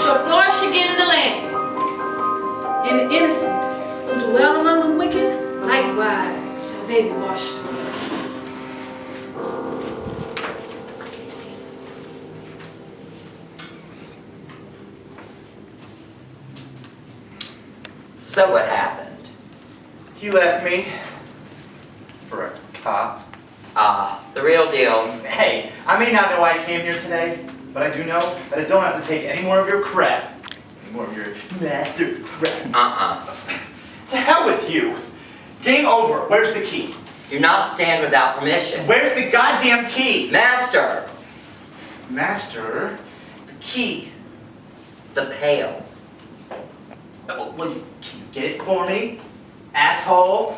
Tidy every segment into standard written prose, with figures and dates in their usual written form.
shall flourish again in the land. And the innocent who dwell among the wicked, likewise shall they be washed away. So what happened? He left me for a cop. The real deal. Hey, I may not know why I came here today, but I do know that I don't have to take any more of your crap. Any more of your master crap. To hell with you. Game over. Where's the key? Do not stand without permission. Where's the goddamn key? Master! Master? The key. The pail. Well, can you get it for me? Asshole?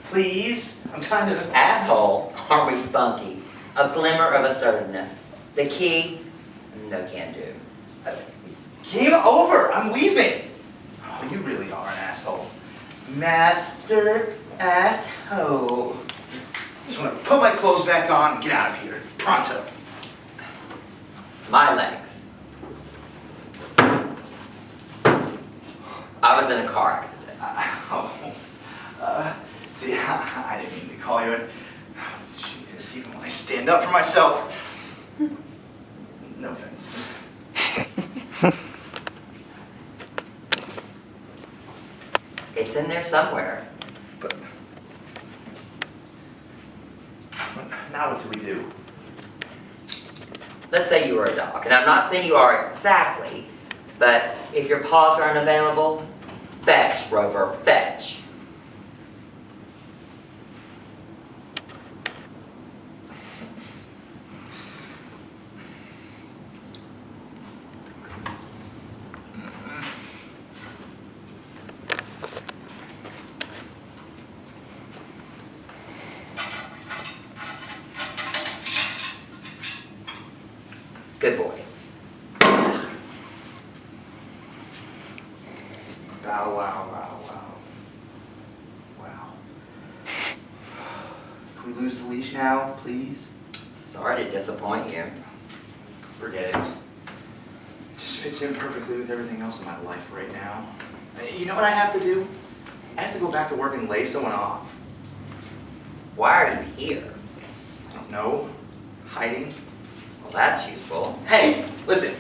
Please? I'm kind of... Asshole? Are we spunky? A glimmer of assertiveness. The key? No can do. Game over. I'm leaving. Oh, you really are an asshole. Master asshole. Just want to put my clothes back on and get out of here. Pronto. My legs. I was in a car accident. See, I didn't mean to call you it. Jesus, even when I stand up for myself. No offense. It's in there somewhere. But now what do we do? Let's say you were a dog, and I'm not saying you are exactly, but if your paws are unavailable, fetch, Rover, fetch. Good boy. Wow, wow, wow, wow. Wow. Can we lose the leash now, please? Sorry to disappoint you. Forget it. Just fits in perfectly with everything else in my life right now. You know what I have to do? I have to go back to work and lay someone off. Why are you here? I don't know. Hiding. Well, that's useful. Hey, listen.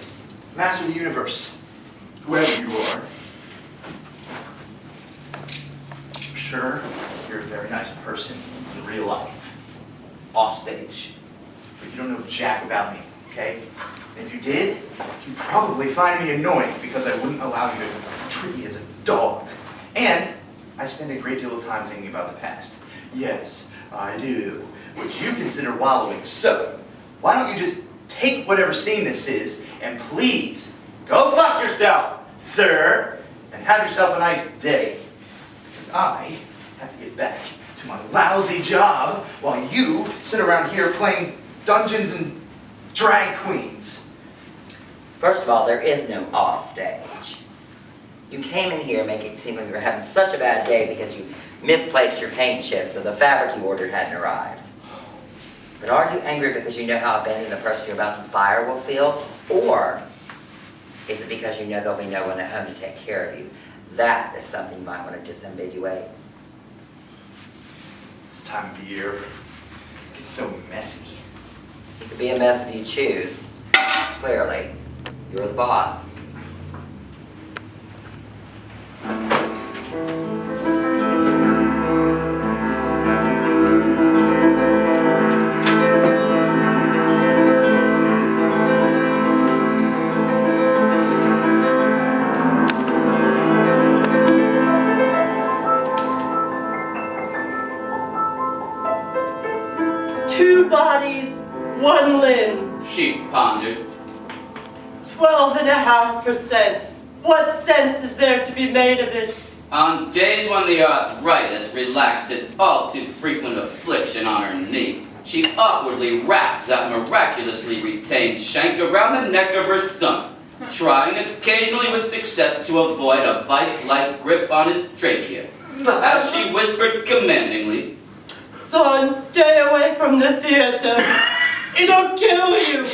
Master of the universe. Whoever you are. I'm sure you're a very nice person in real life. Off stage. But you don't know jack about me, okay? And if you did, you'd probably find me annoying because I wouldn't allow you to treat me as a dog. And I spend a great deal of time thinking about the past. Yes, I do. Which you consider wallowing. So, why don't you just take whatever scene this is and please go fuck yourself, sir, and have yourself a nice day. Because I have to get back to my lousy job while you sit around here playing Dungeons and Drag Queens. First of all, there is no off stage. You came in here making it seem like you were having such a bad day because you misplaced your paint chips so the fabric you ordered hadn't arrived. But are you angry because you know how abandoned the person you're about to fire will feel? Or is it because you know there'll be no one at home to take care of you? That is something you might want to disambiguate. This time of the year, it gets so messy. It could be a mess if you choose. Clearly, you're the boss. Two bodies, one limb. She pondered. 12.5%. What sense is there to be made of it? On days when the arthritis relaxed its all too frequent affliction on her knee, she awkwardly wrapped that miraculously retained shank around the neck of her son, trying occasionally with success to avoid a vice-like grip on his trachea, as she whispered commandingly, Son, stay away from the theater. It'll kill you.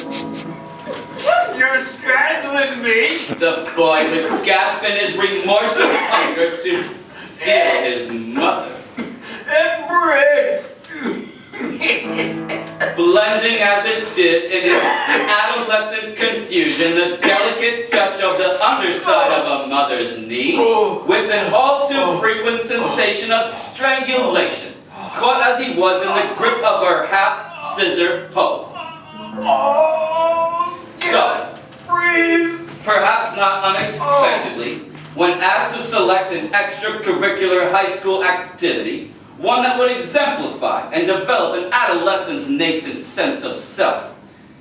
You're strangling me! The boy would gasp in his remorseless hunger to feel his mother. Embrace! Blending as it did in his adolescent confusion the delicate touch of the underside of a mother's knee with an all too frequent sensation of strangulation, caught as he was in the grip of her half-scissor hold. So, perhaps not unexpectedly, when asked to select an extracurricular high school activity, one that would exemplify and develop an adolescent's nascent sense of self,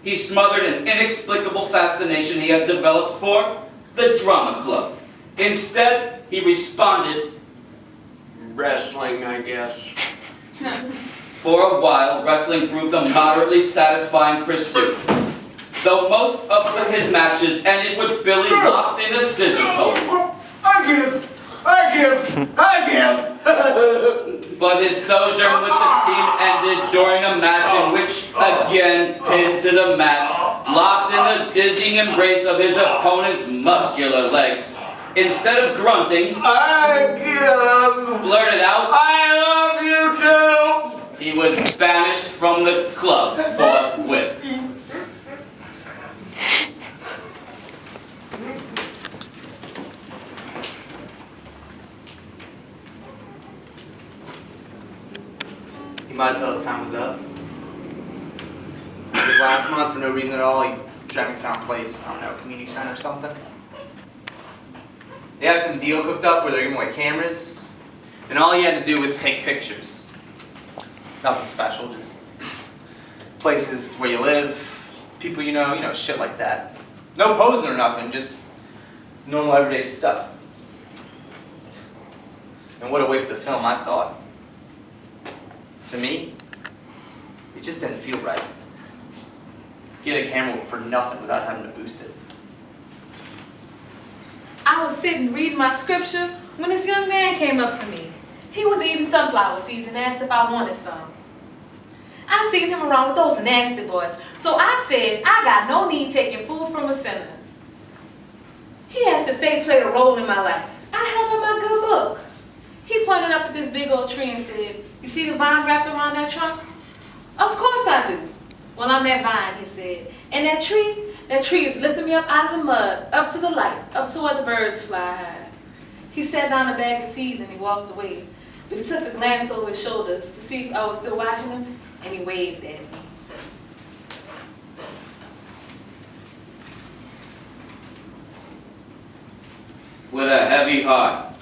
he smothered an inexplicable fascination he had developed for the drama club. Instead, he responded, Wrestling, I guess. For a while, wrestling proved a moderately satisfying pursuit, though most of his matches ended with Billy locked in a scissors hold. I give! But his sojourn with the team ended during a match in which, again pinned to the mat, locked in the dizzying embrace of his opponent's muscular legs. Instead of grunting, I give! blurted out, I love you too! he was banished from the club forthwith. He might have felt his time was up. This last month, for no reason at all, he dragged me some place, I don't know, community center or something. They had some deal cooked up where they're giving away cameras, and all he had to do was take pictures. Nothing special, just places where you live, people you know, shit like that. No posing or nothing, just normal everyday stuff. And what a waste of film, I thought. To me, it just didn't feel right. Get a camera for nothing without having to boost it. I was sitting reading my scripture when this young man came up to me. He was eating sunflower seeds and asked if I wanted some. I seen him around with those nasty boys, so I said I got no need taking food from a sinner. He asked if faith played a role in my life. I held up my good book. He pointed up at this big old tree and said, "You see the vine wrapped around that trunk?" "Of course I do." "Well, I'm that vine," he said. "And that tree is lifting me up out of the mud, up to the light, up to where the birds fly high." He sat down a bag of seeds and he walked away. But he took a glance over his shoulders to see if I was still watching him, and he waved at me. With a heavy heart,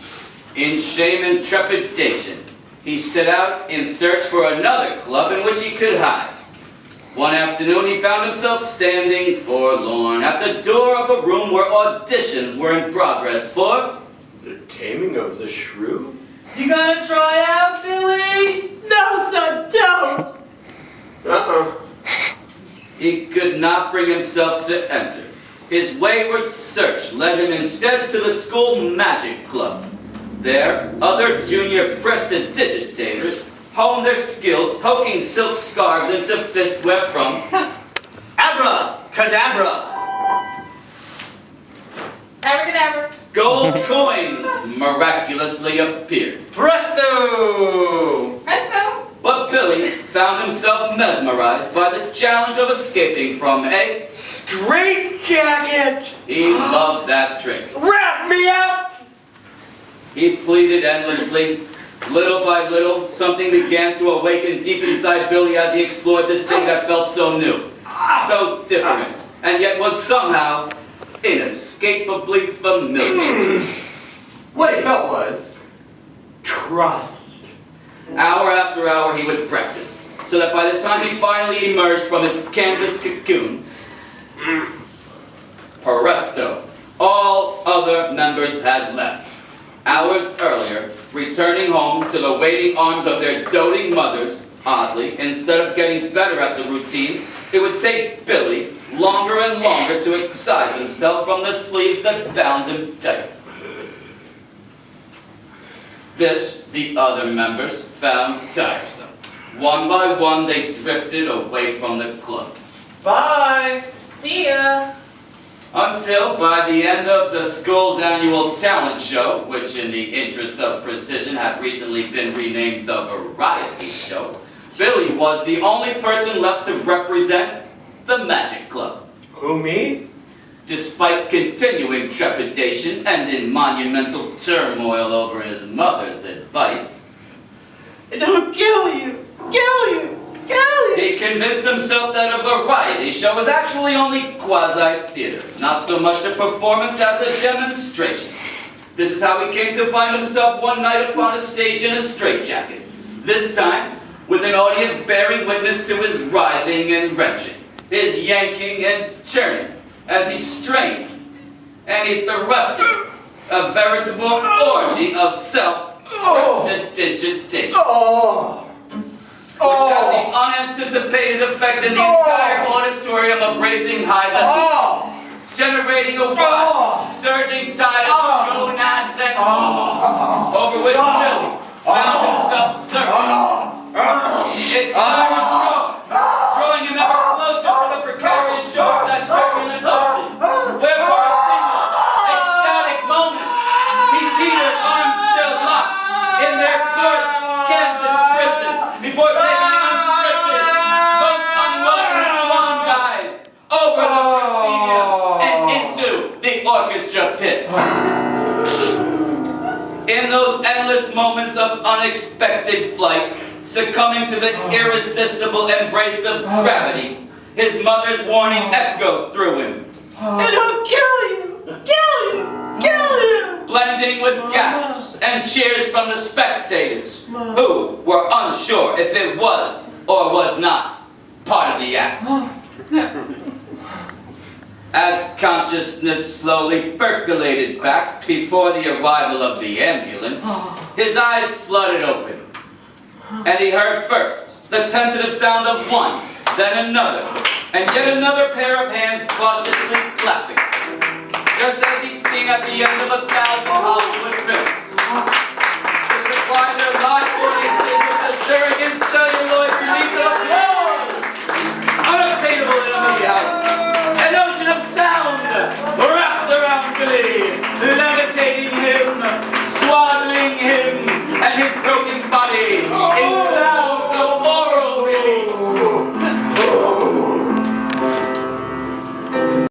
in shame and trepidation, he set out in search for another club in which he could hide. One afternoon, he found himself standing forlorn at the door of a room where auditions were in progress for The Taming of the Shrew? You gonna try out, Billy? No, son, don't! He could not bring himself to enter. His wayward search led him instead to the school magic club. There, other junior prestidigitators honed their skills poking silk scarves into fistware from Abracadabra! Abracadabra. gold coins miraculously appeared. Presto! Presto. But Billy found himself mesmerized by the challenge of escaping from a Straight jacket! He loved that trick. Wrap me up! He pleaded endlessly. Little by little, something began to awaken deep inside Billy as he explored this thing that felt so new, so different, and yet was somehow inescapably familiar. What he felt was Trust. Hour after hour he would practice, so that by the time he finally emerged from his canvas cocoon, presto, all other members had left. Hours earlier, returning home to the waiting arms of their doting mothers, oddly, instead of getting better at the routine, it would take Billy longer and longer to excise himself from the sleeves that bound him tight. This, the other members found tiresome. One by one, they drifted away from the club. bye! See ya. Until by the end of the school's annual talent show, which in the interest of precision had recently been renamed the Variety Show, Billy was the only person left to represent the Magic Club. Who, me? Despite continuing trepidation and in monumental turmoil over his mother's advice, It'll kill you! Kill you! Kill you! he convinced himself that a variety show was actually only quasi-theater, not so much a performance as a demonstration. This is how he came to find himself one night upon a stage in a straitjacket, this time with an audience bearing witness to his writhing and wrenching, his yanking and churning, as he strained and he thrusted, a veritable orgy of self-prestidigitation. Which had the unanticipated effect in the entire auditorium of raising high the heat, generating a wild, surging tide of gonads and over which Billy found himself surfing. Its siren roared, drawing him ever closer to the precarious shore of that turbulent ocean, where for a single, ecstatic moment, he teetered, arms still locked, in their course canvas prison, before taking an unscripted, most unwelcome swan dive over the proscenium and into the orchestra pit. In those endless moments of unexpected flight, succumbing to the irresistible embrace of gravity, his mother's warning echoed through him. It'll kill you! Kill you! Kill you! Blending with gasps and cheers from the spectators, who were unsure if it was or was not part of the act. As consciousness slowly percolated back before the arrival of the ambulance, his eyes flooded open, and he heard first the tentative sound of one, then another, and yet another pair of hands cautiously clapping, just as he'd seen at the end of 1,000